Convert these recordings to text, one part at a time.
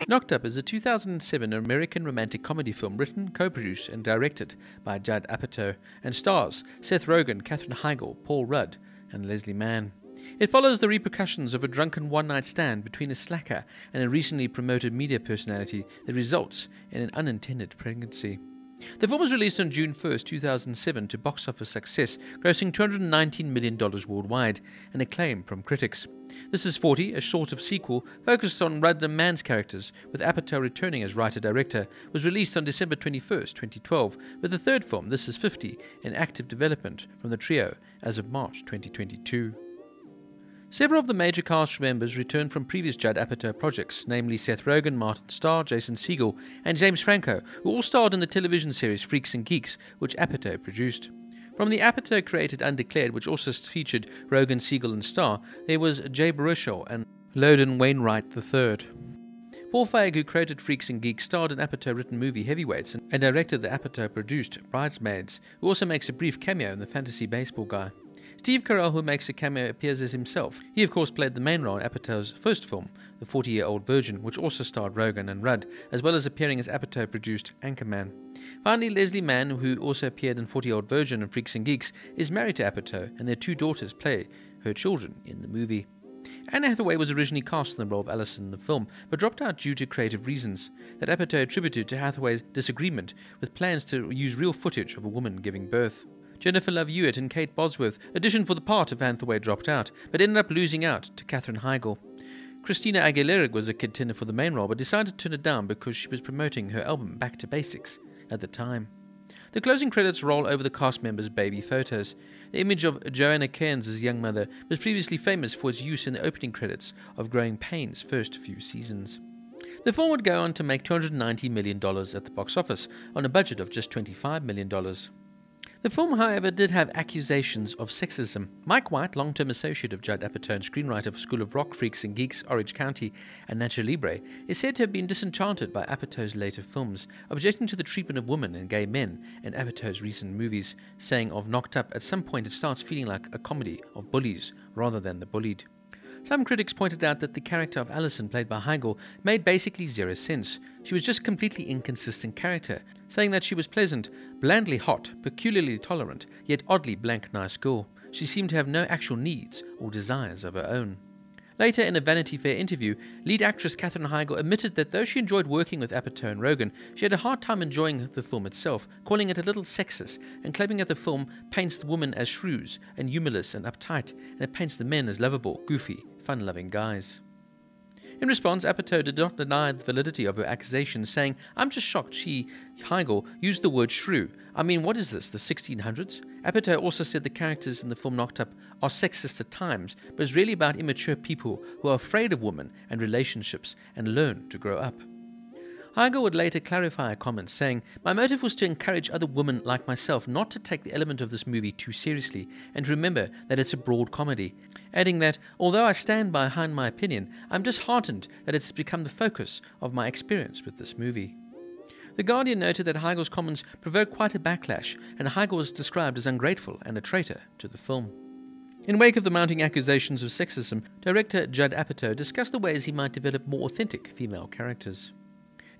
Knocked Up is a 2007 American romantic comedy film written, co-produced and directed by Judd Apatow and stars Seth Rogen, Katherine Heigl, Paul Rudd and Leslie Mann. It follows the repercussions of a drunken one-night stand between a slacker and a recently promoted media personality that results in an unintended pregnancy. The film was released on June 1, 2007 to box office success, grossing $219 million worldwide and acclaim from critics. This is 40, a sort of sequel focused on Rudd and Mann's characters, with Apatow returning as writer-director, was released on December 21, 2012, with the third film, This is 50, in active development from the trio as of March 2022. Several of the major cast members returned from previous Judd Apatow projects, namely Seth Rogen, Martin Starr, Jason Segel, and James Franco, who all starred in the television series Freaks and Geeks, which Apatow produced. From the Apatow-created Undeclared, which also featured Rogen, Segel, and Starr, there was Jay Baruchel and Loudon Wainwright III. Paul Feig, who created Freaks and Geeks, starred in Apatow-written movie Heavyweights and directed the Apatow-produced Bridesmaids, who also makes a brief cameo in The Fantasy Baseball Guy. Steve Carell, who makes a cameo, appears as himself. He, of course, played the main role in Apatow's first film, The 40-Year-Old Virgin, which also starred Rogen and Rudd, as well as appearing as Apatow-produced Anchorman. Finally, Leslie Mann, who also appeared in 40-Year-Old Virgin and Freaks and Geeks, is married to Apatow, and their two daughters play her children in the movie. Anne Hathaway was originally cast in the role of Allison in the film, but dropped out due to creative reasons that Apatow attributed to Hathaway's disagreement with plans to use real footage of a woman giving birth. Jennifer Love Hewitt and Kate Bosworth auditioned for the part if Hathaway dropped out, but ended up losing out to Katherine Heigl. Christina Aguilera was a contender for the main role, but decided to turn it down because she was promoting her album Back to Basics at the time. The closing credits roll over the cast members' baby photos. The image of Joanna Cairns' young mother was previously famous for its use in the opening credits of Growing Pains' first few seasons. The film would go on to make $290 million at the box office, on a budget of just $25 million. The film, however, did have accusations of sexism. Mike White, long-term associate of Judd Apatow and screenwriter for School of Rock, Freaks and Geeks, Orange County, and Nacho Libre, is said to have been disenchanted by Apatow's later films, objecting to the treatment of women and gay men in Apatow's recent movies, saying of Knocked Up, at some point it starts feeling like a comedy of bullies rather than the bullied. Some critics pointed out that the character of Allison, played by Heigl, made basically zero sense. She was just a completely inconsistent character, saying that she was pleasant, blandly hot, peculiarly tolerant, yet oddly blank nice girl. She seemed to have no actual needs or desires of her own. Later, in a Vanity Fair interview, lead actress Katherine Heigl admitted that though she enjoyed working with Apatow and Rogen, she had a hard time enjoying the film itself, calling it a little sexist, and claiming that the film paints the women as shrews and humorless and uptight, and it paints the men as lovable, goofy, fun-loving guys. In response, Apatow did not deny the validity of her accusations, saying, "I'm just shocked she, Heigl, used the word shrew. I mean, what is this, the 1600s? Apatow also said the characters in the film Knocked Up are sexist at times, but it's really about immature people who are afraid of women and relationships and learn to grow up." Heigl would later clarify her comments, saying, "My motive was to encourage other women like myself not to take the element of this movie too seriously and to remember that it's a broad comedy," adding that, "Although I stand behind my opinion, I'm disheartened that it's become the focus of my experience with this movie." The Guardian noted that Heigl's comments provoked quite a backlash, and Heigl was described as ungrateful and a traitor to the film. In wake of the mounting accusations of sexism, director Judd Apatow discussed the ways he might develop more authentic female characters.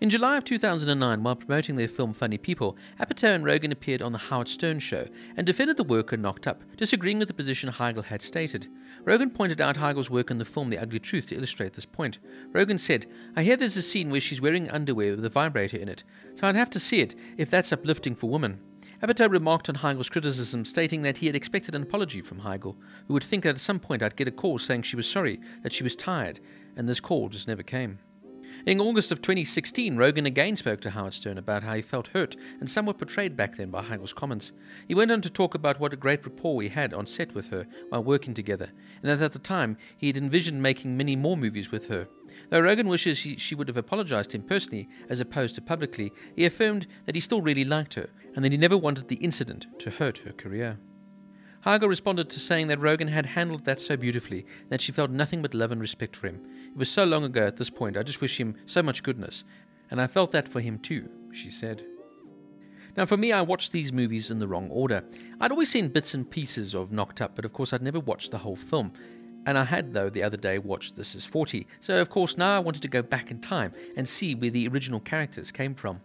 In July of 2009, while promoting their film Funny People, Apatow and Rogen appeared on The Howard Stern Show and defended the work on Knocked Up, disagreeing with the position Heigl had stated. Rogen pointed out Heigl's work in the film The Ugly Truth to illustrate this point. Rogen said, "I hear there's a scene where she's wearing underwear with a vibrator in it, so I'd have to see it if that's uplifting for women." Apatow remarked on Heigl's criticism, stating that he had expected an apology from Heigl, who would think that at some point I'd get a call saying she was sorry, that she was tired, and this call just never came. In August of 2016, Rogen again spoke to Howard Stern about how he felt hurt and somewhat betrayed back then by Heigl's comments. He went on to talk about what a great rapport he had on set with her while working together, and that at the time he had envisioned making many more movies with her. Though Rogen wishes she would have apologized to him personally as opposed to publicly, he affirmed that he still really liked her and that he never wanted the incident to hurt her career. Heigl responded to saying that Rogen had handled that so beautifully that she felt nothing but love and respect for him. "It was so long ago at this point, I just wish him so much goodness, and I felt that for him too," she said. Now for me, I watched these movies in the wrong order. I'd always seen bits and pieces of Knocked Up, but of course I'd never watched the whole film. And I had, though, the other day watched This Is 40, so of course now I wanted to go back in time and see where the original characters came from.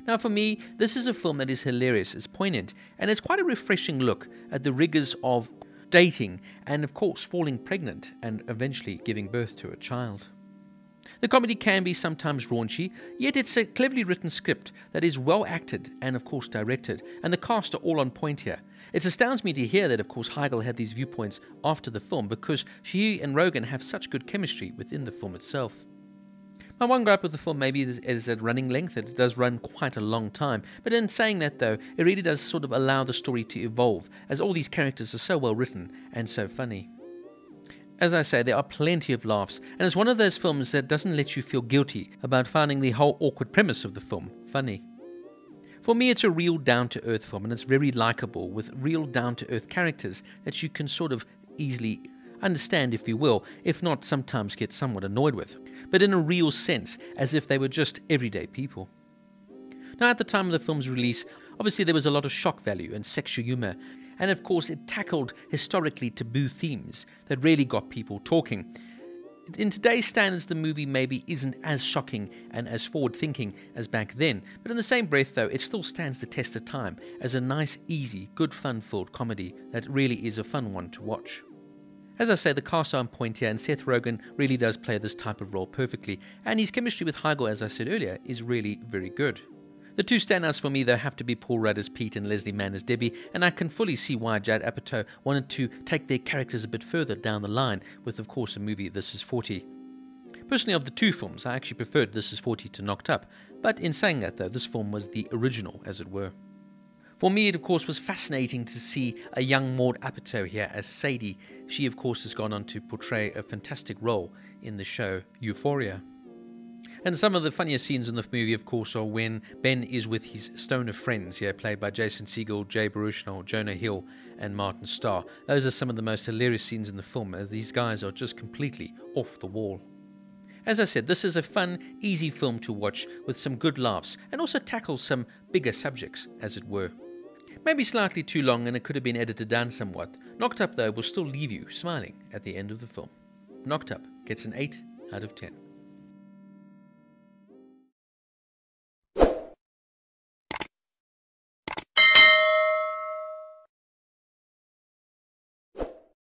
Now for me, this is a film that is hilarious, it's poignant, and it's quite a refreshing look at the rigours of dating and of course falling pregnant and eventually giving birth to a child. The comedy can be sometimes raunchy, yet it's a cleverly written script that is well acted and of course directed, and the cast are all on point here. It astounds me to hear that of course Heigl had these viewpoints after the film, because she and Rogen have such good chemistry within the film itself. My one gripe with the film maybe is at running length. It does run quite a long time, but in saying that though, it really does sort of allow the story to evolve, as all these characters are so well written and so funny. As I say, there are plenty of laughs, and it's one of those films that doesn't let you feel guilty about finding the whole awkward premise of the film funny. For me, it's a real down-to-earth film, and it's very likeable, with real down-to-earth characters that you can sort of easily understand, if you will, if not sometimes get somewhat annoyed with, but in a real sense, as if they were just everyday people. Now, at the time of the film's release, obviously there was a lot of shock value and sexual humour, and of course it tackled historically taboo themes that really got people talking. In today's standards, the movie maybe isn't as shocking and as forward-thinking as back then, but in the same breath though, it still stands the test of time as a nice, easy, good fun-filled comedy that really is a fun one to watch. As I say, the cast are on point here, and Seth Rogen really does play this type of role perfectly, and his chemistry with Heigl, as I said earlier, is really very good. The two standouts for me, though, have to be Paul Rudd as Pete and Leslie Mann as Debbie, and I can fully see why Judd Apatow wanted to take their characters a bit further down the line with, of course, a movie This Is 40. Personally, of the two films, I actually preferred This Is 40 to Knocked Up, but in saying that, though, this film was the original, as it were. For me, it, of course, was fascinating to see a young Judd Apatow here as Sadie. She, of course, has gone on to portray a fantastic role in the show Euphoria. And some of the funniest scenes in the movie, of course, are when Ben is with his stoner friends here, played by Jason Segel, Jay Baruchel, Jonah Hill, and Martin Starr. Those are some of the most hilarious scenes in the film, as these guys are just completely off the wall. As I said, this is a fun, easy film to watch with some good laughs, and also tackles some bigger subjects, as it were. Maybe slightly too long, and it could have been edited down somewhat. Knocked Up, though, will still leave you smiling at the end of the film. Knocked Up gets an 8 out of 10.